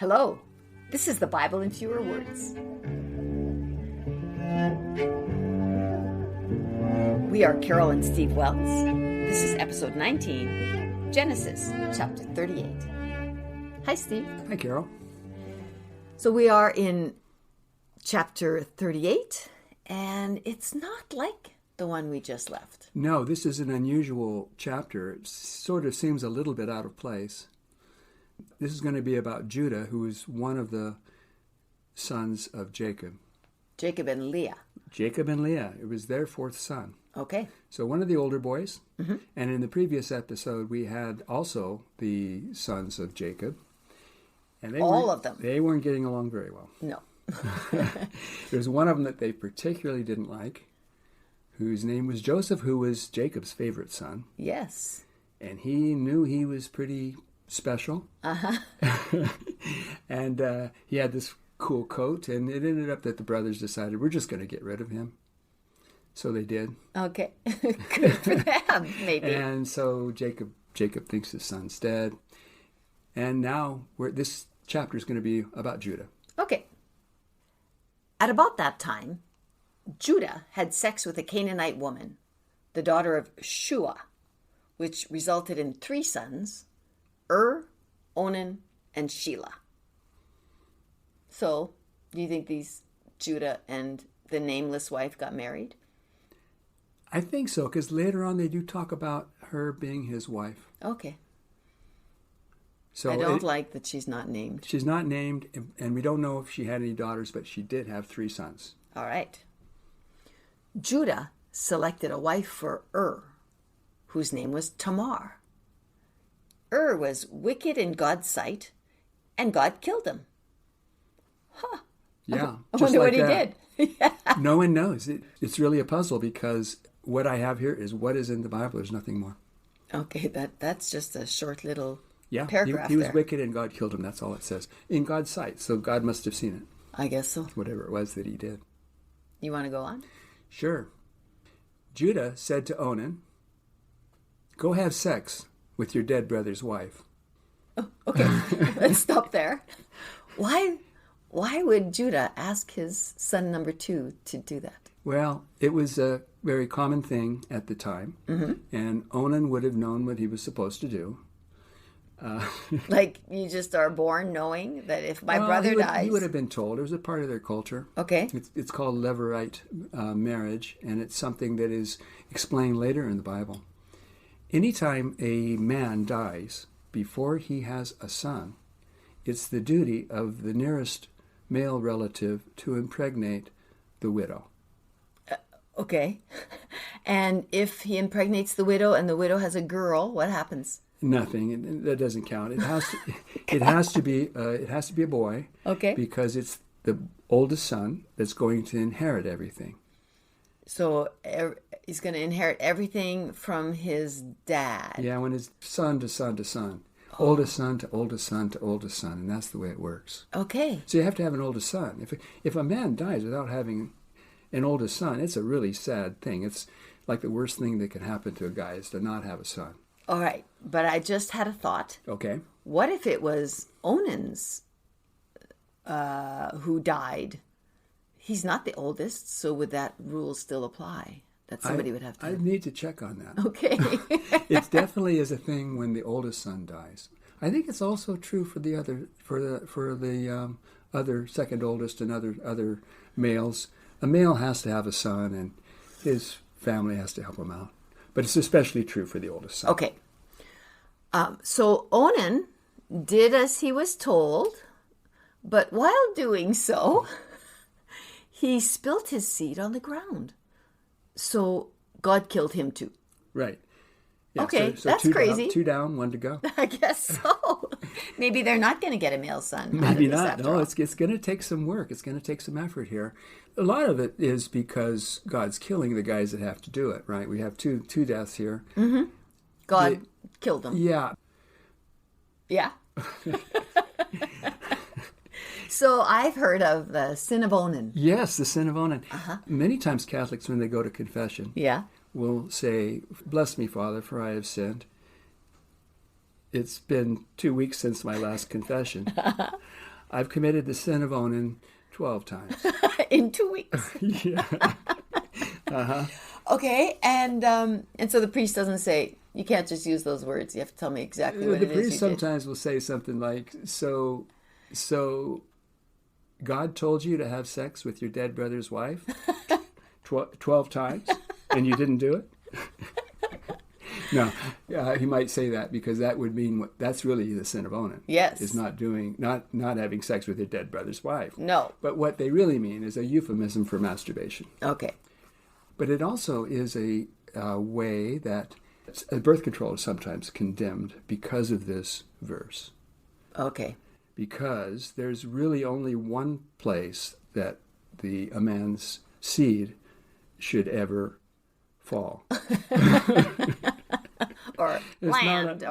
Hello, this is the Bible in Fewer Words. We are Carol and Steve Wells. This is episode 19, Genesis chapter 38. Hi, Steve. Hi, Carol. So we are in chapter 38, and it's not like the one we just left. No, this is an unusual chapter. It sort of seems a little bit out of place. This is going to be about Judah, who is one of the sons of Jacob. Jacob and Leah. Jacob and Leah. It was their fourth son. Okay. So one of the older boys. Mm-hmm. And in the previous episode, we had also the sons of Jacob. And all of them. They weren't getting along very well. No. There's one of them that they particularly didn't like, whose name was Joseph, who was Jacob's favorite son. Yes. And he knew he was pretty special. Uh-huh. And he had this cool coat, and it ended up that the brothers decided, we're just going to get rid of him. So they did. Okay. Good for them, maybe. And so Jacob thinks his son's dead. And now this chapter is going to be about Judah. Okay. At about that time, Judah had sex with a Canaanite woman, the daughter of Shuah, which resulted in 3 sons, Onan, and Shelah. So, do you think these Judah and the nameless wife got married? I think so, because later on they do talk about her being his wife. Okay. So I don't like that she's not named. She's not named, and we don't know if she had any daughters, but she did have 3 sons. All right. Judah selected a wife for whose name was Tamar. Was wicked in God's sight, and God killed him. Huh. Yeah. I wonder what he did. Yeah. No one knows. It's really a puzzle, because what I have here is what is in the Bible. There's nothing more. Okay, that's just a short little paragraph. He was there. wicked and God killed him. That's all it says. In God's sight. So God must have seen it. I guess so. Whatever it was that he did. You want to go on? Sure. Judah said to Onan, go have sex with your dead brother's wife. Oh, okay, let's stop there. Why would Judah ask his son number 2 to do that? Well, it was a very common thing at the time, mm-hmm. and Onan would have known what he was supposed to do. Like you just are born knowing that if my brother dies... He would have been told. It was a part of their culture. Okay. It's called Levirate marriage, and it's something that is explained later in the Bible. Anytime a man dies before he has a son, it's the duty of the nearest male relative to impregnate the widow. Okay. And if he impregnates the widow and the widow has a girl, what happens? Nothing. That doesn't count. It has to be a boy. Okay. Because it's the oldest son that's going to inherit everything. So he's going to inherit everything from his dad. Yeah, when it's son to son to son. Oldest son to oldest son to oldest son, and that's the way it works. Okay. So you have to have an oldest son. If a man dies without having an oldest son, it's a really sad thing. It's like the worst thing that can happen to a guy is to not have a son. All right, but I just had a thought. Okay. What if it was Onan's who died? He's not the oldest, so would that rule still apply? That somebody would have to... I need to check on that. Okay. It definitely is a thing when the oldest son dies. I think it's also true for the other second oldest and other males. A male has to have a son, and his family has to help him out. But it's especially true for the oldest son. Okay. So Onan did as he was told, but while doing so, he spilt his seed on the ground. So God killed him too. Right. Yeah, okay, so that's crazy. 2 down, 1 to go. I guess so. Maybe they're not going to get a male son. Maybe not. No, it's going to take some work. It's going to take some effort here. A lot of it is because God's killing the guys that have to do it, right? We have two deaths here. Mm-hmm. God killed them. Yeah. Yeah. So I've heard of the sin of Onan. Yes, the sin of Onan. Uh-huh. Many times Catholics, when they go to confession, will say, "Bless me, Father, for I have sinned." It's been 2 weeks since my last confession. I've committed the sin of Onan 12 times. In 2 weeks. Yeah. Uh-huh. Okay, and so the priest doesn't say, you can't just use those words. You have to tell me exactly what The it is priest you sometimes will say something like, so God told you to have sex with your dead brother's wife 12 times, and you didn't do it? No, he might say that because that would mean that's really the sin of Onan. Yes. Is not having sex with your dead brother's wife. No. But what they really mean is a euphemism for masturbation. Okay. But it also is a way that birth control is sometimes condemned because of this verse. Okay. Because there's really only one place that a man's seed should ever fall. Or land,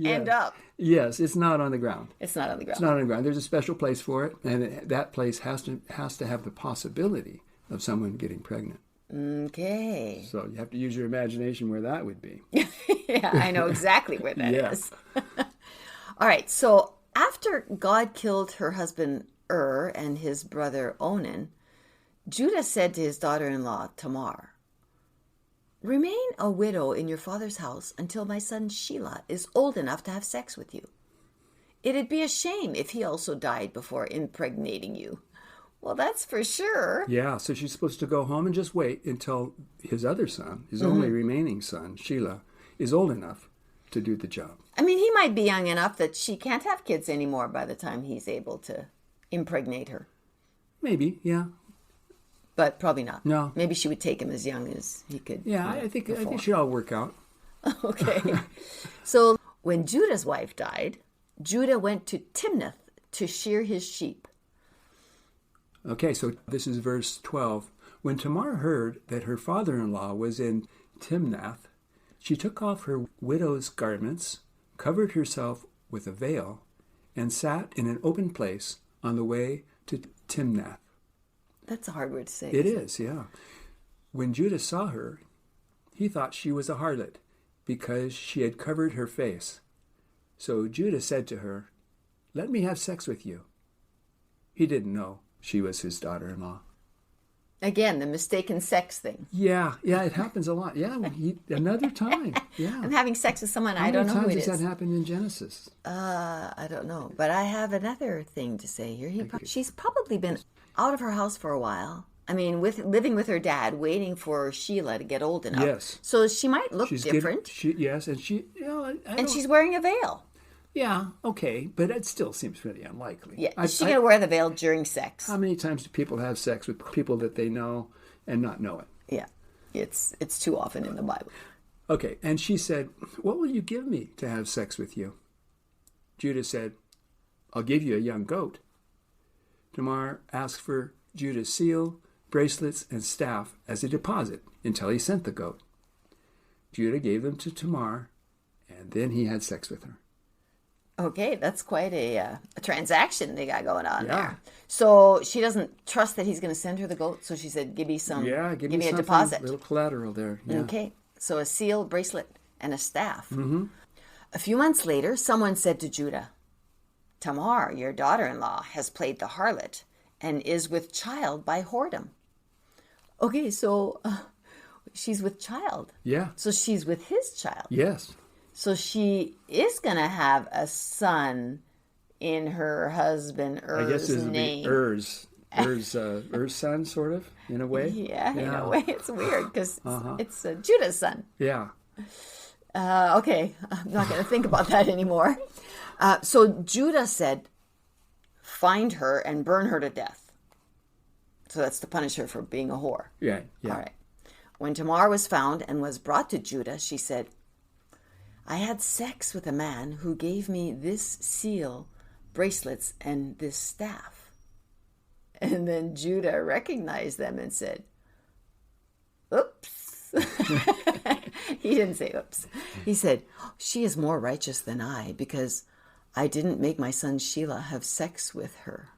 end up. Yes, it's not on the ground. It's not on the ground. It's not on the ground. There's a special place for it, and that place has to have the possibility of someone getting pregnant. Okay. So you have to use your imagination where that would be. Yeah, I know exactly where that Yeah. is. All right, so after God killed her husband and his brother Onan, Judah said to his daughter-in-law Tamar, "Remain a widow in your father's house until my son Shelah is old enough to have sex with you. It'd be a shame if he also died before impregnating you." Well, that's for sure. Yeah, so she's supposed to go home and just wait until his other son, his only remaining son, Shelah, is old enough to do the job. I mean, he might be young enough that she can't have kids anymore by the time he's able to impregnate her. Maybe, yeah. But probably not. No. Maybe she would take him as young as he could. Yeah, I think it should all work out. Okay. So when Judah's wife died, Judah went to Timnath to shear his sheep. Okay, so this is verse 12. When Tamar heard that her father-in-law was in Timnath, she took off her widow's garments, covered herself with a veil, and sat in an open place on the way to Timnath. That's a hard word to say. It is, yeah. When Judah saw her, he thought she was a harlot because she had covered her face. So Judah said to her, "Let me have sex with you." He didn't know she was his daughter-in-law. Again, the mistaken sex thing. Yeah, it happens a lot. Yeah, another time. Yeah. I'm having sex with someone I don't know who it is. How many times has that happened in Genesis? I don't know. But I have another thing to say here. She's probably been out of her house for a while. I mean, living with her dad, waiting for Shelah to get old enough. Yes. So she might look different. And she's wearing a veil. Yeah, okay, but it still seems pretty unlikely. Yeah, she's going to wear the veil during sex. How many times do people have sex with people that they know and not know it? Yeah, it's too often in the Bible. Okay, and she said, "What will you give me to have sex with you?" Judah said, "I'll give you a young goat." Tamar asked for Judah's seal, bracelets, and staff as a deposit until he sent the goat. Judah gave them to Tamar, and then he had sex with her. Okay, that's quite a transaction they got going on there. So she doesn't trust that he's going to send her the goat, so she said, give me a deposit. A little collateral there. Yeah. Okay, so a seal, bracelet, and a staff. Mm-hmm. A few months later, someone said to Judah, "Tamar, your daughter-in-law, has played the harlot and is with child by whoredom." Okay, so she's with child. Yeah. So she's with his child. Yes. So she is going to have a son in her husband Er's name. I guess it would be Er's son, sort of, in a way. Yeah, in a way. It's weird because it's Judah's son. Yeah. Okay, I'm not going to think about that anymore. So Judah said, "Find her and burn her to death." So that's to punish her for being a whore. Yeah. All right. When Tamar was found and was brought to Judah, she said, "I had sex with a man who gave me this seal, bracelets, and this staff." And then Judah recognized them and said, "Oops." He didn't say oops. He said, "She is more righteous than I because I didn't make my son Shelah have sex with her."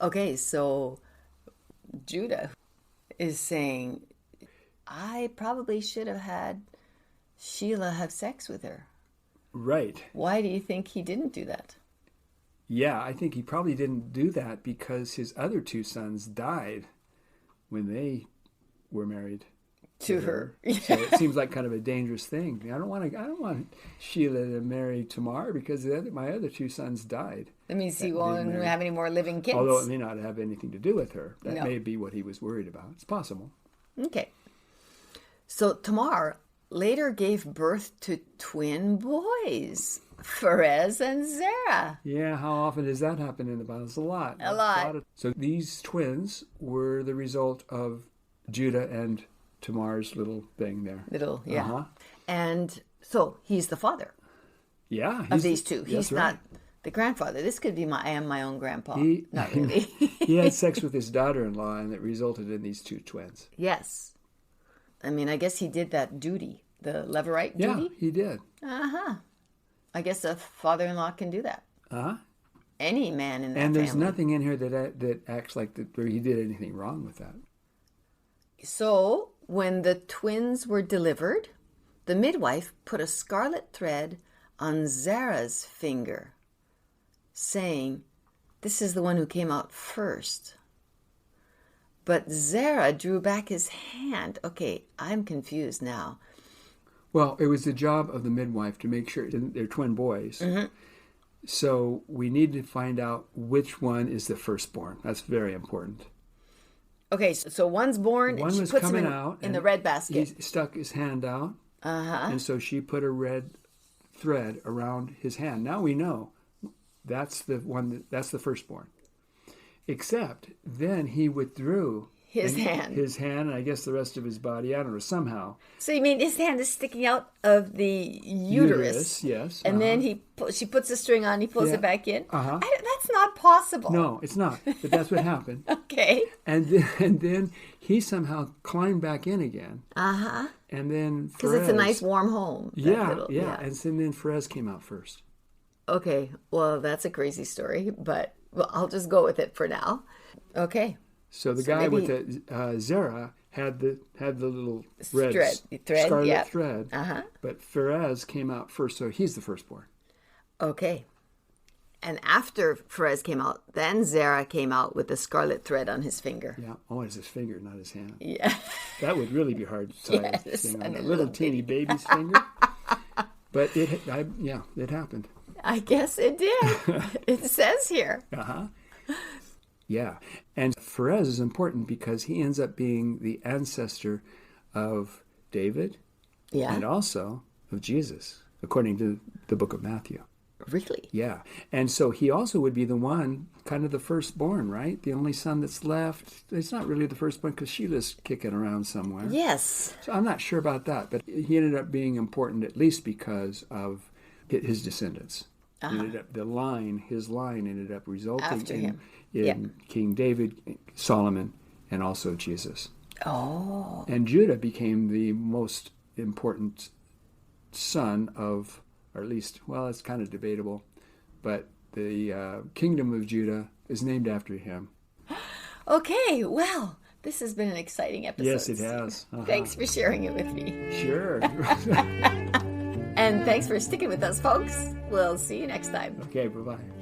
Okay, so Judah is saying, I probably should have had Shelah have sex with her. Right. Why do you think he didn't do that? Yeah, I think he probably didn't do that because his other two sons died when they were married To her. So it seems like kind of a dangerous thing. I don't want Shelah to marry Tamar because my other two sons died. That means he won't have any more living kids. Although it may not have anything to do with her. That No. may be what he was worried about. It's possible. Okay. So Tamar later gave birth to twin boys, Pharez and Zerah. Yeah, how often does that happen in the Bible? It's a lot. A lot. So these twins were the result of Judah and Tamar's little thing there. Yeah. Uh-huh. And so he's the father Yeah. of these two. That's He's right. not the grandfather. This could be I am my own grandpa. Not really. He had sex with his daughter-in-law, and it resulted in these two twins. Yes. I mean, I guess he did that duty, the Levirate Yeah, duty. he did. I guess a father-in-law can do that. Any man in that And there's family. nothing in here that acts like where he did anything wrong with that. So, when the twins were delivered, the midwife put a scarlet thread on Zerah's finger, saying, "This is the one who came out first." But Zerah drew back his hand. Okay, I'm confused now. Well, it was the job of the midwife to make sure they're twin boys. Mm-hmm. So we need to find out which one is the firstborn. That's very important. Okay, so one's born, One and she was puts him coming in, out. in the red basket. He stuck his hand out. And so she put a red thread around his hand. Now we know that's the one. That's the firstborn. Except then he withdrew His hand. His hand, and I guess the rest of his body. I don't know, somehow. So you mean his hand is sticking out of the uterus? Yes. And then she puts a string on, he pulls Yeah. it back in? Uh-huh. That's not possible. No, it's not. But that's what happened. Okay. And then he somehow climbed back in again. And then Because it's a nice warm home. that Yeah. little- And then Pharez came out first. Okay, well, that's a crazy story, but I'll just go with it for now. Okay. So the guy with the Zerah had the little red thread, scarlet yeah. thread. But Pharez came out first, so he's the firstborn. Okay. And after Pharez came out, then Zerah came out with the scarlet thread on his finger. Yeah. Oh, it's his finger, not his hand. Yeah. That would really be hard to tie Yes, this thing on and a a little little teeny baby's finger. But it happened. I guess it did. It says here. Yeah. And Pharez is important because he ends up being the ancestor of David and also of Jesus, according to the book of Matthew. Really? Yeah. And so he also would be the one, kind of the firstborn, right? The only son that's left. It's not really the firstborn because Shelah's kicking around somewhere. Yes. So I'm not sure about that, but he ended up being important at least because of his descendants. His line ended up resulting After him. in King David, Solomon, and also Jesus. Oh. And Judah became the most important son of, or at least, well, it's kind of debatable, but the kingdom of Judah is named after him. Okay, well, this has been an exciting episode. Yes, it has. Thanks for sharing it with me. Sure. And thanks for sticking with us, folks. We'll see you next time. Okay, bye-bye.